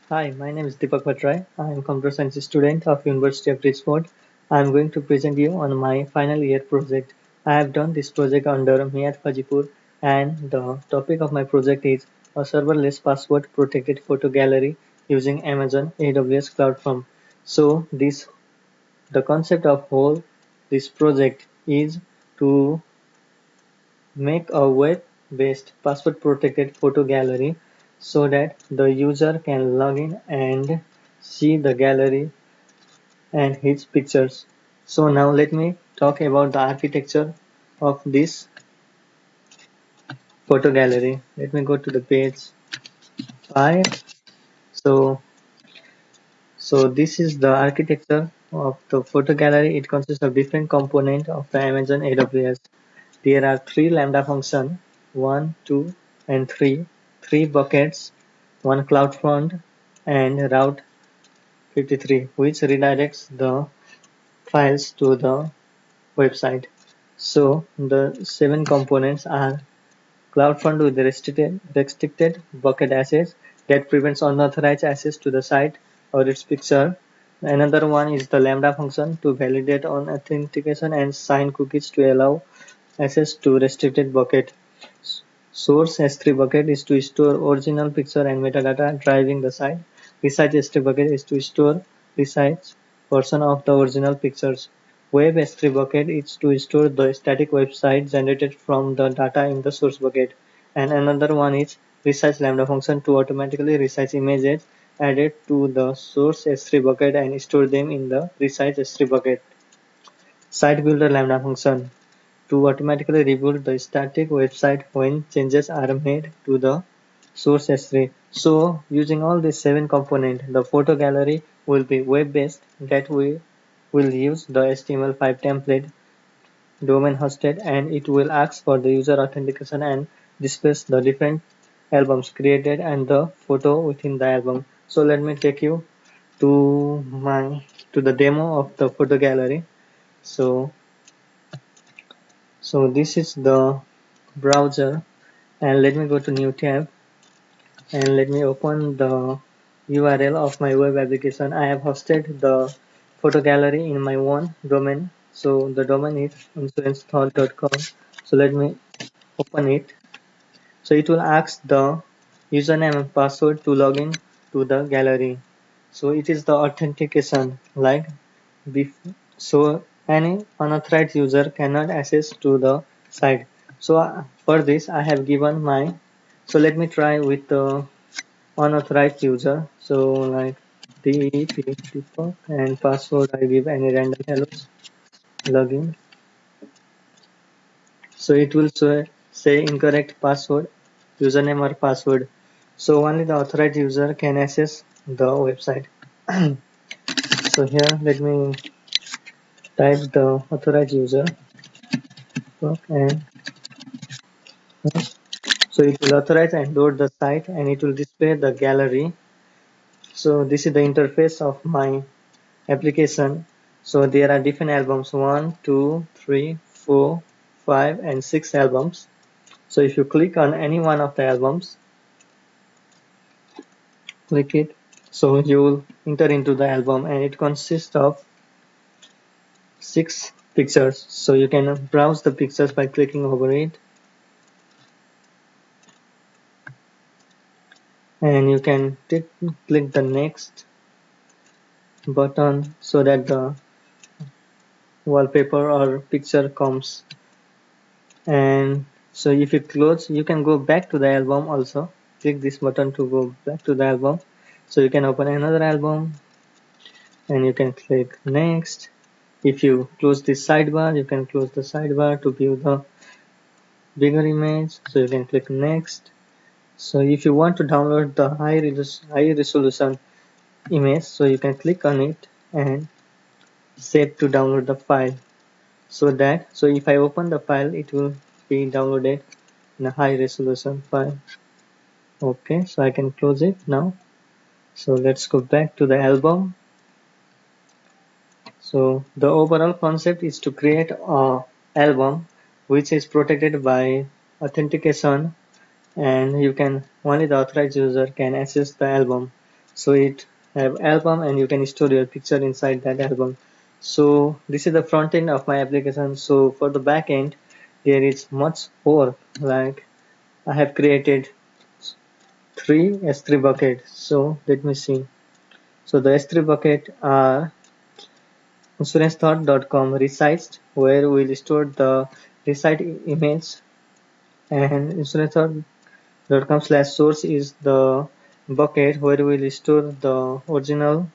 Hi, my name is Deepak. I am computer science student of University of Bridgeport. I am going to present you on my final year project. I have done this project under Miyat Fajipur and the topic of my project is a serverless password protected photo gallery using Amazon AWS CloudFront. So the concept of whole this project is to make a web-based password-protected photo gallery so that the user can log in and see the gallery and his pictures. So now let me talk about the architecture of this photo gallery. Let me go to the page 5. So, so this is the architecture of the photo gallery. It consists of different components of the Amazon AWS. There are three Lambda functions, 1, 2, and 3, three buckets, one CloudFront, and Route 53, which redirects the files to the website. So the seven components are CloudFront with restricted bucket access that prevents unauthorized access to the site or its picture. Another one is the Lambda function to validate on authentication and sign cookies to allow access to restricted bucket. Source S3 bucket is to store original picture and metadata driving the site. Resize S3 bucket is to store resize version of the original pictures. Web S3 bucket is to store the static website generated from the data in the source bucket. And another one is resize lambda function to automatically resize images added to the source S3 bucket and store them in the resize S3 bucket. Site builder lambda function to automatically rebuild the static website when changes are made to the source S3. So using all these seven components, the photo gallery will be web-based that we will use the HTML5 template domain hosted and it will ask for the user authentication and displays the different albums created and the photo within the album. So let me take you to the demo of the photo gallery. So this is the browser and let me go to new tab and let me open the URL of my web application. I have hosted the photo gallery in my own domain. So the domain is insurancethought.com. So let me open it. So it will ask the username and password to log in to the gallery. So it is the authentication like so any unauthorized user cannot access to the site. So for this I have given my so let me try with the unauthorized user. So like Deepak and password I give any random hello login. So it will say incorrect password, username or password. So only the authorized user can access the website. So here let me type the authorized user and so it will authorize and load the site and it will display the gallery. So this is the interface of my application. So there are different albums 1, 2, 3, 4, 5 and 6 albums. So if you click on any one of the albums, click it. So you will enter into the album and it consists of 6 pictures. So you can browse the pictures by clicking over it and you can click the next button so that the wallpaper or picture comes. And so if you close, you can go back to the album also. Click this button to go back to the album. So you can open another album and you can click next. If you close this sidebar, you can close the sidebar to view the bigger image. So you can click next. So if you want to download the high resolution image, so you can click on it and save to download the file. So if I open the file, it will be downloaded in a high resolution file. Okay, so I can close it now. So let's go back to the album. So the overall concept is to create a album which is protected by authentication and you can only the authorized user can access the album. So it have album and you can store your picture inside that album. So this is the front end of my application. So for the back end, there is much more. Like I have created three S3 buckets. So let me see. So the S3 bucket are insurancethought.com resized, where we'll store the resized image, and insurancethought.com/source is the bucket where we'll store the original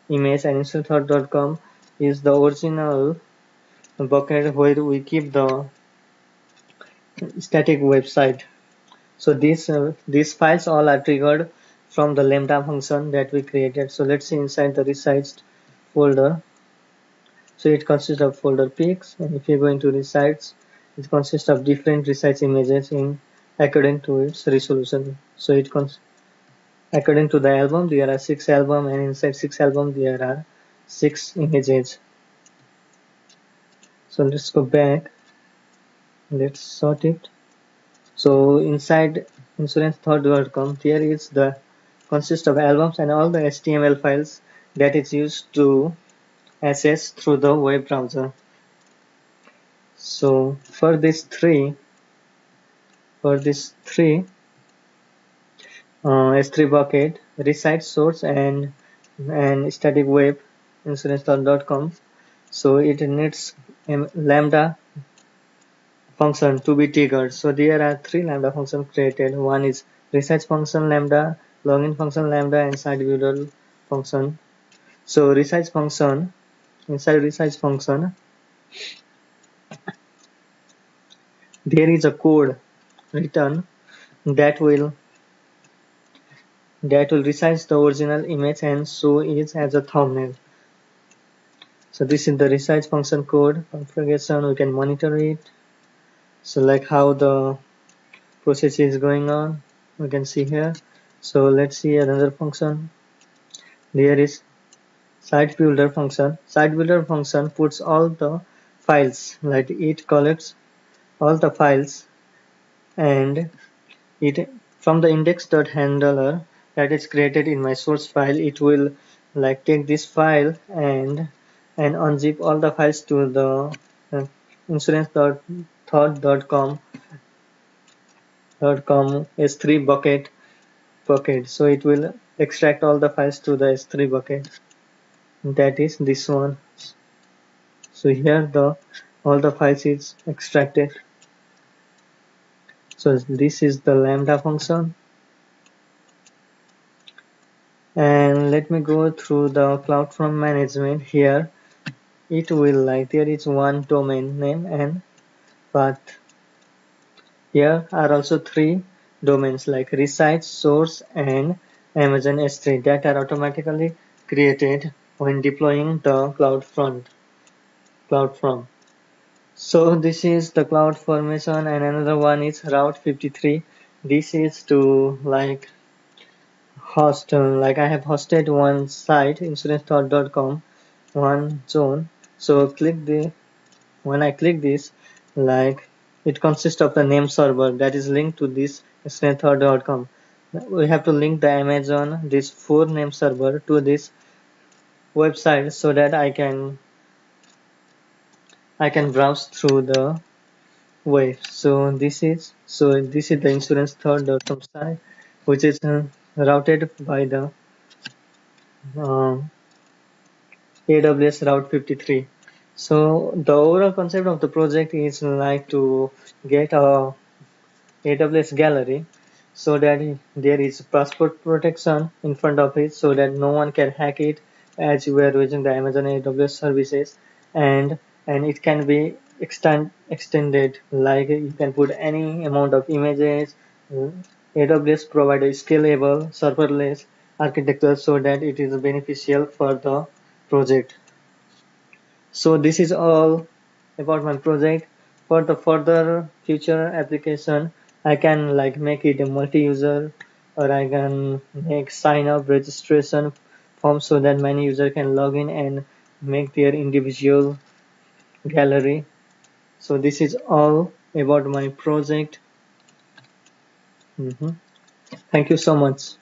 image, and insurancethought.com is the original bucket where we keep the static website. So these files all are triggered from the lambda function that we created. So let's see inside the resized folder. So it consists of folder pics, and if you go into resize, it consists of different resize images in according to its resolution. So according to the album, there are 6 albums, and inside 6 albums there are 6 images. So let's go back. Let's sort it. So inside insurancethought.com, there is the consist of albums and all the HTML files that is used to access through the web browser. So for this three S3 bucket, resize source and static web insurancethought.com. So it needs a lambda function to be triggered. So there are 3 lambda functions created. One is resize function lambda, login function lambda, and site builder function. So resize function, inside resize function, there is a code written that will resize the original image and show it as a thumbnail. So this is the resize function code configuration. We can monitor it. So like how the process is going on, we can see here. So let's see another function. There is site builder function. Site builder function puts all the files, like it collects all the files, and it from the index.handler that is created in my source file, it will like take this file and unzip all the files to the insurance.thought.com s3 bucket. So it will extract all the files to the s3 bucket, that is this one. So here the all the files is extracted. So this is the lambda function. And let me go through the CloudFront management. Here it will like there is one domain name and path. Here are also 3 domains like resite, source, and Amazon S3 that are automatically created when deploying the CloudFront. So this is the cloud formation, and another one is Route 53. This is to like host, like I have hosted one site, insurancethought.com, one zone. So when I click this, like it consists of the name server that is linked to this insurancethought.com. We have to link the Amazon, this 4 name server, to this website so that I can browse through the web. So this is the insurancethought.com site, which is routed by the uh, AWS Route 53. So the overall concept of the project is like to get a AWS gallery so that there is passport protection in front of it so that no one can hack it as you are using the Amazon AWS services, and it can be extended, like you can put any amount of images. AWS provide a scalable serverless architecture so that it is beneficial for the project. So this is all about my project. For the further future application, I can like make it a multi-user, or I can make sign up registration form so that many users can log in and make their individual gallery. So this is all about my project. Thank you so much.